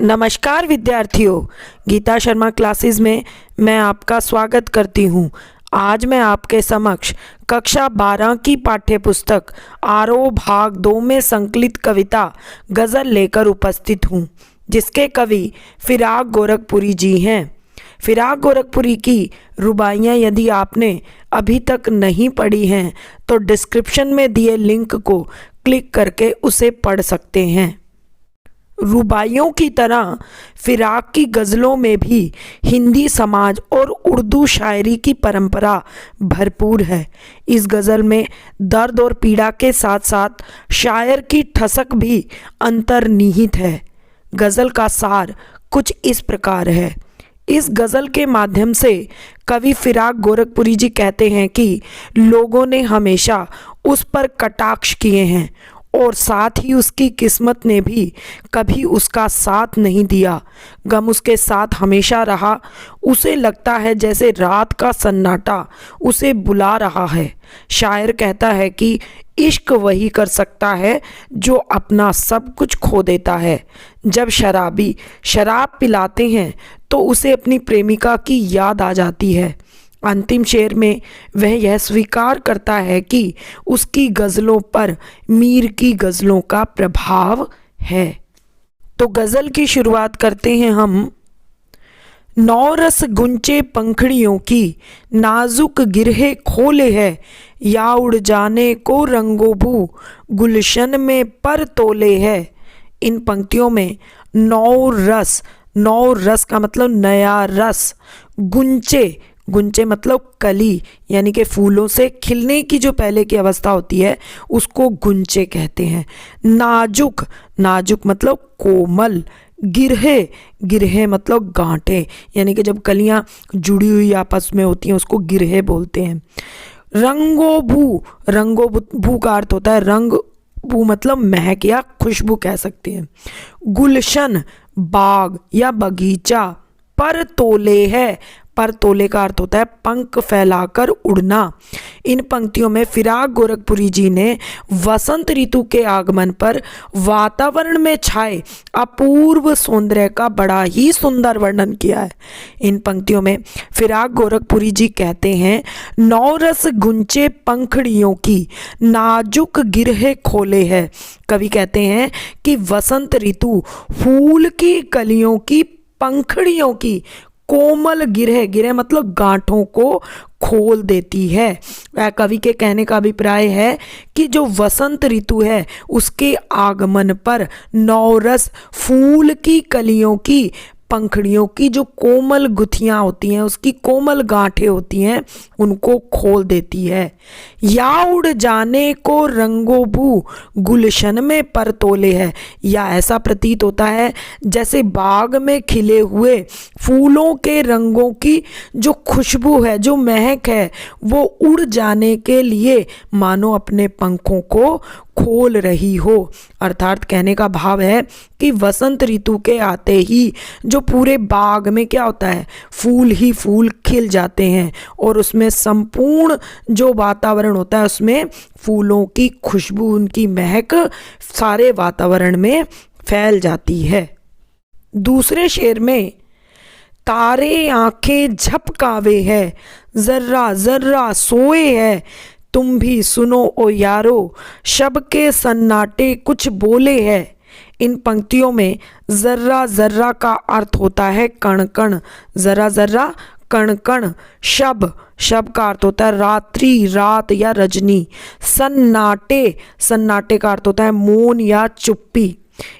नमस्कार विद्यार्थियों, गीता शर्मा क्लासेस में मैं आपका स्वागत करती हूँ। आज मैं आपके समक्ष कक्षा 12 की पाठ्य पुस्तक आरोह भाग 2 में संकलित कविता गज़ल लेकर उपस्थित हूँ, जिसके कवि फिराक गोरखपुरी जी हैं। फिराक गोरखपुरी की रुबाइयाँ यदि आपने अभी तक नहीं पढ़ी हैं तो डिस्क्रिप्शन में दिए लिंक को क्लिक करके उसे पढ़ सकते हैं। रुबाइयों की तरह फिराक की गज़लों में भी हिंदी समाज और उर्दू शायरी की परंपरा भरपूर है। इस गज़ल में दर्द और पीड़ा के साथ साथ शायर की ठसक भी अंतर्निहित है। गज़ल का सार कुछ इस प्रकार है। इस गज़ल के माध्यम से कवि फिराक गोरखपुरी जी कहते हैं कि लोगों ने हमेशा उस पर कटाक्ष किए हैं और साथ ही उसकी किस्मत ने भी कभी उसका साथ नहीं दिया। गम उसके साथ हमेशा रहा। उसे लगता है जैसे रात का सन्नाटा उसे बुला रहा है। शायर कहता है कि इश्क वही कर सकता है जो अपना सब कुछ खो देता है। जब शराबी शराब पिलाते हैं तो उसे अपनी प्रेमिका की याद आ जाती है। अंतिम शेर में वह यह स्वीकार करता है कि उसकी गज़लों पर मीर की गज़लों का प्रभाव है। तो गज़ल की शुरुआत करते हैं हम। नौरस गुंचे पंखड़ियों की नाजुक गिरहे खोले है, या उड़ जाने को रंगोबू गुलशन में पर तोले है। इन पंक्तियों में नौ रस का मतलब नया रस, गुंचे मतलब कली, यानी कि फूलों से खिलने की जो पहले की अवस्था होती है उसको गुंचे कहते हैं। नाजुक मतलब कोमल, गिरहे मतलब गांठे, यानी कि जब कलियां जुड़ी हुई आपस में होती हैं उसको गिरहे बोलते हैं। रंगोबू का अर्थ होता है रंग, बू मतलब महक या खुशबू कह सकते हैं। गुलशन बाग या बगीचा, पर तोले है, पर तोले का अर्थ होता है पंख फैलाकर उड़ना। इन पंक्तियों में फिराक गोरखपुरी जी ने वसंत ऋतु के आगमन पर वातावरण में छाए अपूर्व सौंदर्य का बड़ा ही सुंदर वर्णन किया है। इन पंक्तियों में फिराक गोरखपुरी जी कहते हैं, नौरस गुंचे पंखड़ियों की नाजुक गिरहे खोले है। कवि कहते हैं कि वसंत ऋतु फूल की कलियों की पंखड़ियों की कोमल गिरहे मतलब गांठों को खोल देती है। कवि के कहने का अभिप्राय है कि जो वसंत ऋतु है उसके आगमन पर नौरस फूल की कलियों की पंखड़ियों की जो कोमल गुथियां होती हैं, उसकी कोमल गांठें होती हैं, उनको खोल देती है। या उड़ जाने को रंगोबू गुलशन में पर तोले है, या ऐसा प्रतीत होता है जैसे बाग में खिले हुए फूलों के रंगों की जो खुशबू है, जो महक है, वो उड़ जाने के लिए मानो अपने पंखों को खोल रही हो। अर्थात कहने का भाव है कि वसंत ऋतु के आते ही जो पूरे बाग में क्या होता है, फूल ही फूल खिल जाते हैं और उसमें संपूर्ण जो वातावरण होता है उसमें फूलों की खुशबू, उनकी महक सारे वातावरण में फैल जाती है। दूसरे शेर में तारे आंखें झपकावे है, जर्रा जर्रा सोए है, तुम भी सुनो ओ यारो, शब के सन्नाटे कुछ बोले है। इन पंक्तियों में जर्रा जर्रा का अर्थ होता है कण कण, जर्रा जर्रा कण कण। शब का अर्थ होता है रात्रि, रात या रजनी। सन्नाटे का अर्थ होता है मौन या चुप्पी।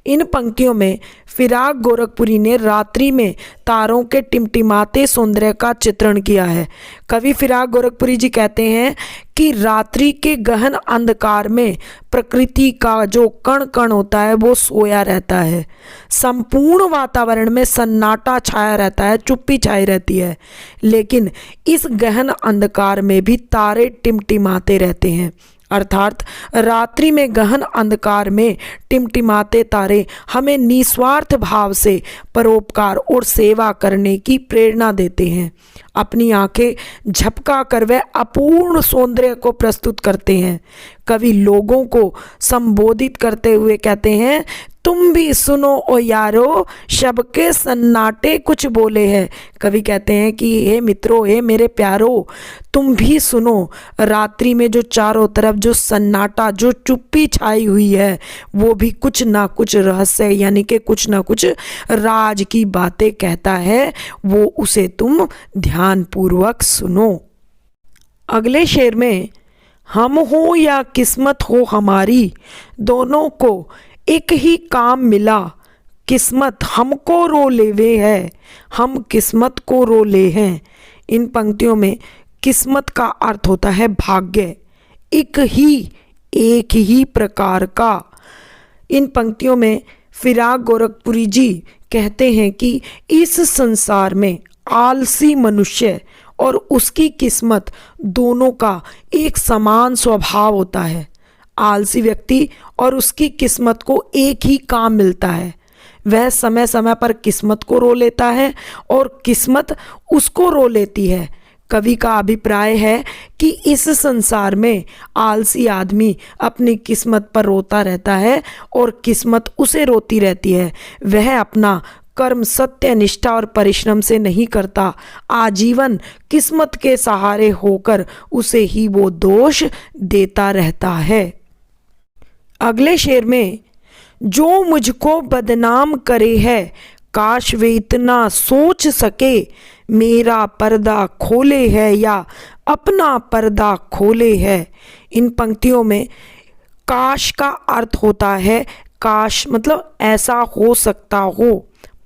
इन पंक्तियों में फिराक गोरखपुरी ने रात्रि में तारों के टिमटिमाते सौंदर्य का चित्रण किया है। कवि फिराक गोरखपुरी जी कहते हैं कि रात्रि के गहन अंधकार में प्रकृति का जो कण कण होता है वो सोया रहता है। संपूर्ण वातावरण में सन्नाटा छाया रहता है, चुप्पी छाई रहती है, लेकिन इस गहन अंधकार में भी तारे टिमटिमाते रहते हैं। अर्थात रात्रि में गहन अंधकार में टिमटिमाते तारे हमें निस्वार्थ भाव से परोपकार और सेवा करने की प्रेरणा देते हैं। अपनी आंखें झपका कर वह अपूर्ण सौंदर्य को प्रस्तुत करते हैं। कवि लोगों को संबोधित करते हुए कहते हैं, तुम भी सुनो ओ यारो, सबके सन्नाटे कुछ बोले हैं। कवि कहते हैं कि हे मित्रों, हे मेरे प्यारो, तुम भी सुनो। रात्रि में जो चारों तरफ जो सन्नाटा, जो चुप्पी छाई हुई है, वो भी कुछ ना कुछ रहस्य यानी कि कुछ ना कुछ राज की बातें कहता है। वो उसे तुम ध्यानपूर्वक सुनो। अगले शेर में, हम हो या किस्मत हो हमारी, दोनों को एक ही काम मिला। किस्मत हमको रो लेवे है, हम किस्मत को रो ले हैं। इन पंक्तियों में किस्मत का अर्थ होता है भाग्य, एक ही प्रकार का। इन पंक्तियों में फिराक गोरखपुरी जी कहते हैं कि इस संसार में आलसी मनुष्य और उसकी किस्मत दोनों का एक समान स्वभाव होता है। आलसी व्यक्ति और उसकी किस्मत को एक ही काम मिलता है, वह समय समय पर किस्मत को रो लेता है और किस्मत उसको रो लेती है। कवि का अभिप्राय है कि इस संसार में आलसी आदमी अपनी किस्मत पर रोता रहता है और किस्मत उसे रोती रहती है। वह अपना कर्म सत्य, निष्ठा और परिश्रम से नहीं करता, आजीवन किस्मत के सहारे होकर उसे ही वो दोष देता रहता है। अगले शेर में, जो मुझको बदनाम करे है, काश वे इतना सोच सके, मेरा पर्दा खोले है या अपना पर्दा खोले है। इन पंक्तियों में काश का अर्थ होता है, काश मतलब ऐसा हो सकता हो।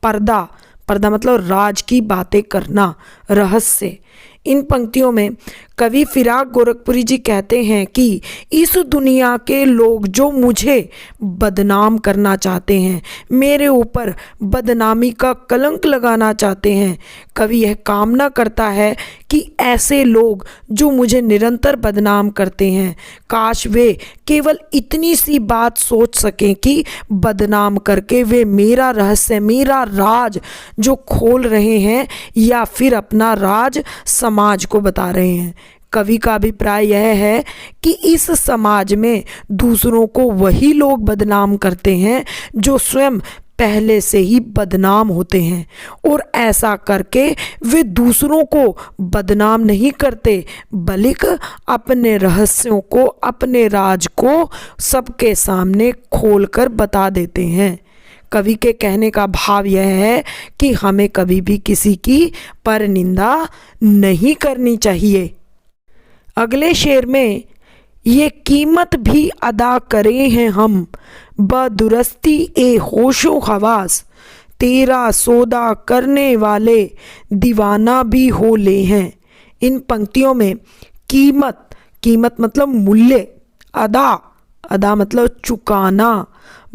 पर्दा, पर्दा मतलब राज की बातें करना, रहस्य। इन पंक्तियों में कवि फिराक गोरखपुरी जी कहते हैं कि इस दुनिया के लोग जो मुझे बदनाम करना चाहते हैं, मेरे ऊपर बदनामी का कलंक लगाना चाहते हैं, कवि यह कामना करता है कि ऐसे लोग जो मुझे निरंतर बदनाम करते हैं, काश वे केवल इतनी सी बात सोच सकें कि बदनाम करके वे मेरा रहस्य, मेरा राज जो खोल रहे हैं या फिर अपना राज समाज को बता रहे हैं। कवि का अभिप्राय यह है कि इस समाज में दूसरों को वही लोग बदनाम करते हैं जो स्वयं पहले से ही बदनाम होते हैं, और ऐसा करके वे दूसरों को बदनाम नहीं करते बल्कि अपने रहस्यों को, अपने राज को सबके सामने खोलकर बता देते हैं। कवि के कहने का भाव यह है कि हमें कभी भी किसी की परनिंदा नहीं करनी चाहिए। अगले शेर में, ये कीमत भी अदा करे हैं हम, बदुरस्ती ए होशो हवास, तेरा सौदा करने वाले दीवाना भी हो ले हैं। इन पंक्तियों में कीमत, कीमत मतलब मूल्य, अदा, अदा मतलब चुकाना,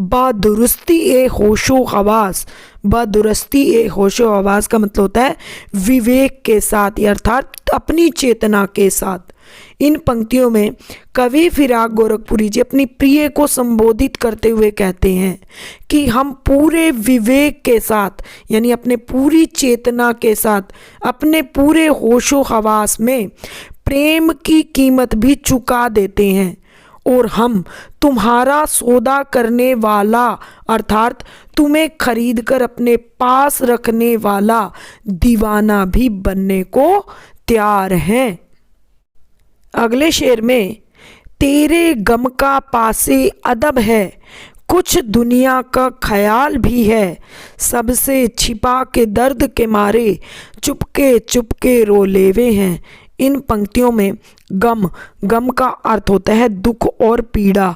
बदुरुस्ती ए होशो हवास, बदुरुस्ती ए होशो हवास का मतलब होता है विवेक के साथ, अर्थात अपनी चेतना के साथ। इन पंक्तियों में कवि फिराक गोरखपुरी जी अपनी प्रिय को संबोधित करते हुए कहते हैं कि हम पूरे विवेक के साथ यानी अपने पूरी चेतना के साथ, अपने पूरे होशो हवास में प्रेम की कीमत भी चुका देते हैं, और हम तुम्हारा सौदा करने वाला अर्थात तुम्हें खरीद कर अपने पास रखने वाला दीवाना भी बनने को तैयार हैं। अगले शेर में, तेरे गम का पासे अदब है, कुछ दुनिया का ख्याल भी है, सबसे छिपा के दर्द के मारे चुपके चुपके रो लेवे हैं। इन पंक्तियों में गम, गम का अर्थ होता है दुख और पीड़ा।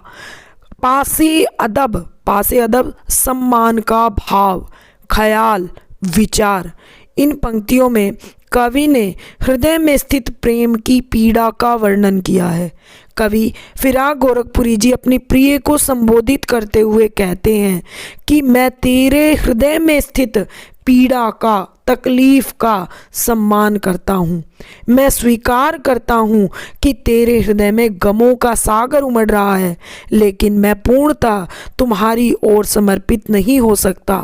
पासे अदब, पासे अदब सम्मान का भाव, ख्याल, विचार। इन पंक्तियों में कवि ने हृदय में स्थित प्रेम की पीड़ा का वर्णन किया है। कवि फिराक गोरखपुरी जी अपनी प्रिय को संबोधित करते हुए कहते हैं कि मैं तेरे हृदय में स्थित पीड़ा का तकलीफ का सम्मान करता हूँ। मैं स्वीकार करता हूँ कि तेरे हृदय में गमों का सागर उमड़ रहा है, लेकिन मैं पूर्णतः तुम्हारी ओर समर्पित नहीं हो सकता,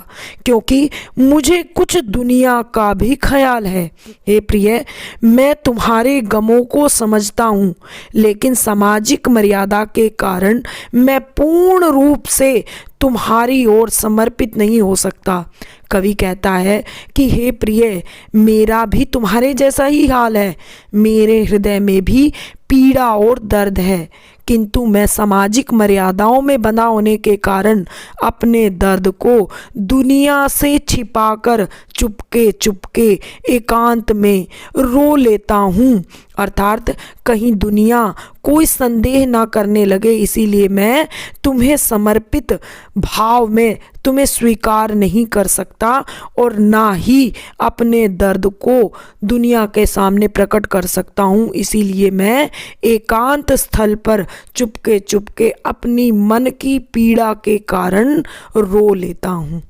क्योंकि मुझे कुछ दुनिया का भी ख्याल है। हे प्रिय, मैं तुम्हारे गमों को समझता हूँ, लेकिन सामाजिक मर्यादा के कारण मैं पूर्ण रूप से तुम्हारी ओर समर्पित नहीं हो सकता। कवि कहता है कि हे प्रिय, मेरा भी तुम्हारे जैसा ही हाल है। मेरे हृदय में भी पीड़ा और दर्द है, किंतु मैं सामाजिक मर्यादाओं में बंधा होने के कारण अपने दर्द को दुनिया से छिपाकर चुपके चुपके एकांत में रो लेता हूँ, अर्थात कहीं दुनिया कोई संदेह ना करने लगे, इसीलिए मैं तुम्हें समर्पित भाव में तुम्हें स्वीकार नहीं कर सकता और ना ही अपने दर्द को दुनिया के सामने प्रकट कर सकता हूँ। इसीलिए मैं एकांत स्थल पर चुपके चुपके अपनी मन की पीड़ा के कारण रो लेता हूँ।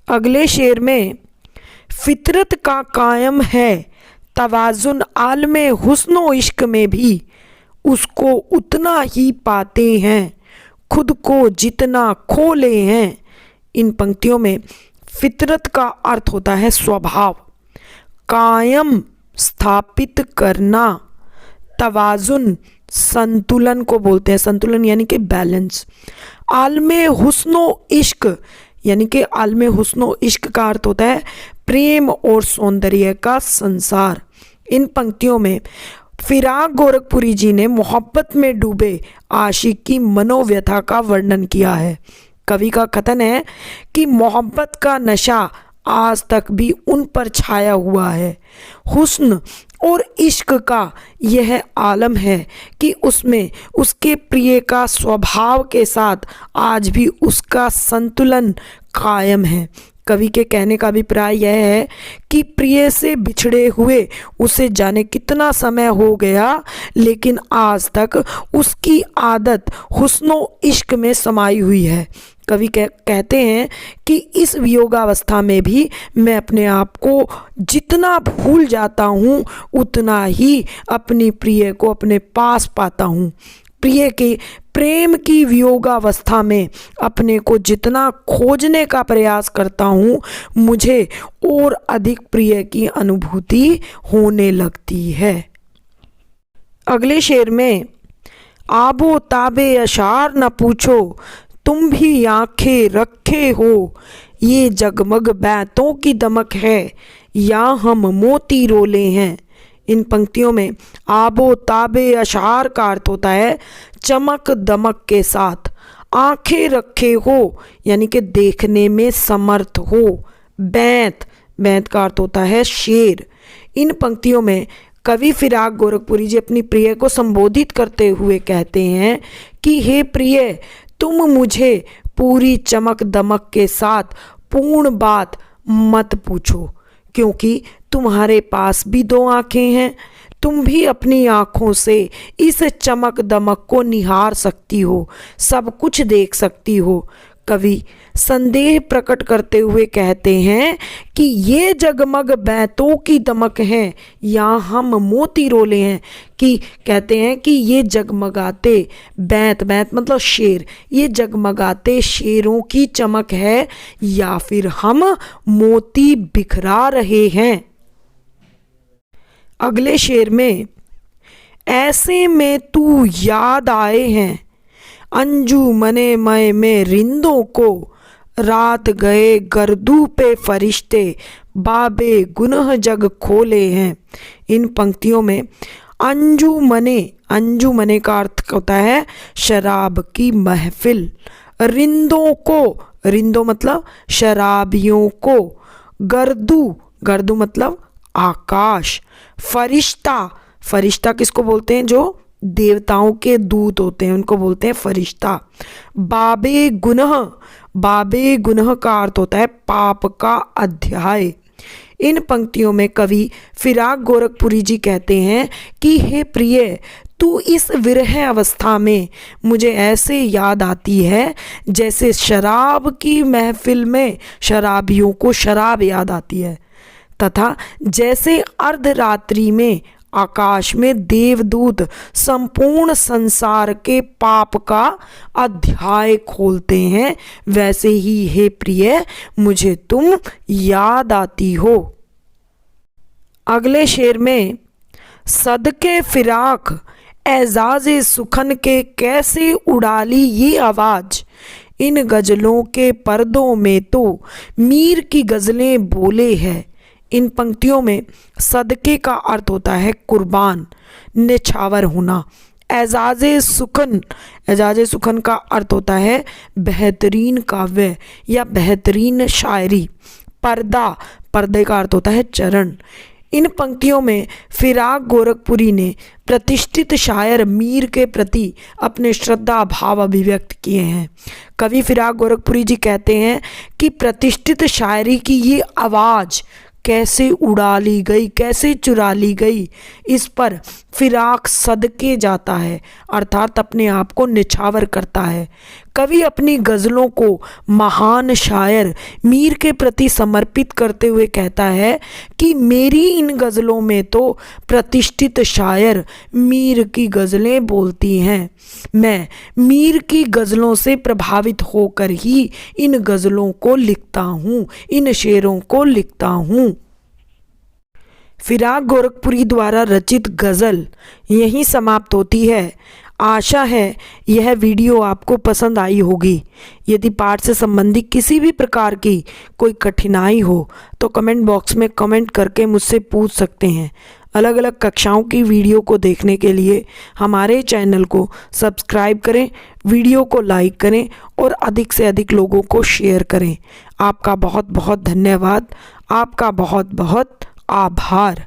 अगले शेर में, फितरत का कायम है तवाजुन आलमे हुस्नो इश्क में भी, उसको उतना ही पाते हैं खुद को जितना खो ले हैं। इन पंक्तियों में फितरत का अर्थ होता है स्वभाव, कायम स्थापित करना, तवाजुन संतुलन को बोलते हैं, संतुलन यानी कि बैलेंस। आलमे हुस्नो इश्क यानी कि आलमे हुस्नो इश्क का अर्थ होता है प्रेम और सौंदर्य का संसार। इन पंक्तियों में फिराक गोरखपुरी जी ने मोहब्बत में डूबे आशिक की मनोव्यथा का वर्णन किया है। कवि का कथन है कि मोहब्बत का नशा आज तक भी उन पर छाया हुआ है। हुस्न और इश्क का यह आलम है कि उसमें उसके प्रिय का स्वभाव के साथ आज भी उसका संतुलन कायम है। कवि के कहने का अभिप्राय यह है कि प्रिय से बिछड़े हुए उसे जाने कितना समय हो गया, लेकिन आज तक उसकी आदत हुस्नो इश्क में समाई हुई है। कवि कहते हैं कि इस वियोगावस्था में भी मैं अपने आप को जितना भूल जाता हूँ उतना ही अपनी प्रिय को अपने पास पाता हूँ। प्रिय के प्रेम की वियोगावस्था में अपने को जितना खोजने का प्रयास करता हूँ, मुझे और अधिक प्रिय की अनुभूति होने लगती है। अगले शेर में, आबो ताबे अशार न पूछो तुम भी आंखें रखे हो, ये जगमग बैतों की दमक है या हम मोती रोले हैं। इन पंक्तियों में आबो ताबे अशार का अर्थ होता है चमक दमक के साथ। आंखें रखे हो यानी कि देखने में समर्थ हो। बैंत, बैंत का अर्थ होता है शेर। इन पंक्तियों में कवि फिराक गोरखपुरी जी अपनी प्रिय को संबोधित करते हुए कहते हैं कि हे प्रिय, तुम मुझे पूरी चमक दमक के साथ पूर्ण बात मत पूछो, क्योंकि तुम्हारे पास भी दो आंखें हैं। तुम भी अपनी आँखों से इस चमक दमक को निहार सकती हो, सब कुछ देख सकती हो। कवि संदेह प्रकट करते हुए कहते हैं कि ये जगमग बैंतों की दमक है या हम मोती रोले हैं, कि कहते हैं कि ये जगमगाते बैंत, बैंत मतलब शेर, ये जगमगाते शेरों की चमक है या फिर हम मोती बिखरा रहे हैं। अगले शेर में, ऐसे में तू याद आए हैं अंजू मने मय में रिंदों को, रात गए गर्दू पे फरिश्ते बाबे गुनह जग खोले हैं। इन पंक्तियों में अंजू मने का अर्थ होता है शराब की महफिल। रिंदों को, रिंदों मतलब शराबियों को। गर्दू मतलब आकाश। फरिश्ता किसको बोलते हैं? जो देवताओं के दूत होते हैं उनको बोलते हैं फरिश्ता। बाबे गुनह का अर्थ होता है पाप का अध्याय। इन पंक्तियों में कवि फिराक गोरखपुरी जी कहते हैं कि हे प्रिय, तू इस विरह अवस्था में मुझे ऐसे याद आती है जैसे शराब की महफिल में शराबियों को शराब याद आती है, तथा जैसे अर्धरात्रि में आकाश में देवदूत संपूर्ण संसार के पाप का अध्याय खोलते हैं, वैसे ही हे प्रिय मुझे तुम याद आती हो। अगले शेर में सदके फिराक एजाज़े सुखन के कैसे उड़ाली ये आवाज़, इन गज़लों के पर्दों में तो मीर की गज़लें बोले हैं। इन पंक्तियों में सदके का अर्थ होता है कुर्बान, निछावर होना। एजाज़े सुखन का अर्थ होता है बेहतरीन काव्य या बेहतरीन शायरी। पर्दे का अर्थ होता है चरण। इन पंक्तियों में फिराक गोरखपुरी ने प्रतिष्ठित शायर मीर के प्रति अपने श्रद्धा भाव अभिव्यक्त किए हैं। कवि फिराक गोरखपुरी जी कहते हैं कि प्रतिष्ठित शायरी की ये आवाज़ कैसे उड़ा ली गई, कैसे चुरा ली गई, इस पर फिराक सदके जाता है, अर्थात अपने आप को निछावर करता है। कवि अपनी गज़लों को महान शायर मीर के प्रति समर्पित करते हुए कहता है कि मेरी इन गज़लों में तो प्रतिष्ठित शायर मीर की गज़लें बोलती हैं। मैं मीर की गज़लों से प्रभावित होकर ही इन गज़लों को लिखता हूँ, इन शेरों को लिखता हूँ। फिराक गोरखपुरी द्वारा रचित गज़ल यहीं समाप्त होती है। आशा है यह वीडियो आपको पसंद आई होगी। यदि पाठ से संबंधित किसी भी प्रकार की कोई कठिनाई हो तो कमेंट बॉक्स में कमेंट करके मुझसे पूछ सकते हैं। अलग अलग कक्षाओं की वीडियो को देखने के लिए हमारे चैनल को सब्सक्राइब करें, वीडियो को लाइक करें और अधिक से अधिक लोगों को शेयर करें। आपका बहुत बहुत धन्यवाद। आपका बहुत बहुत आभार।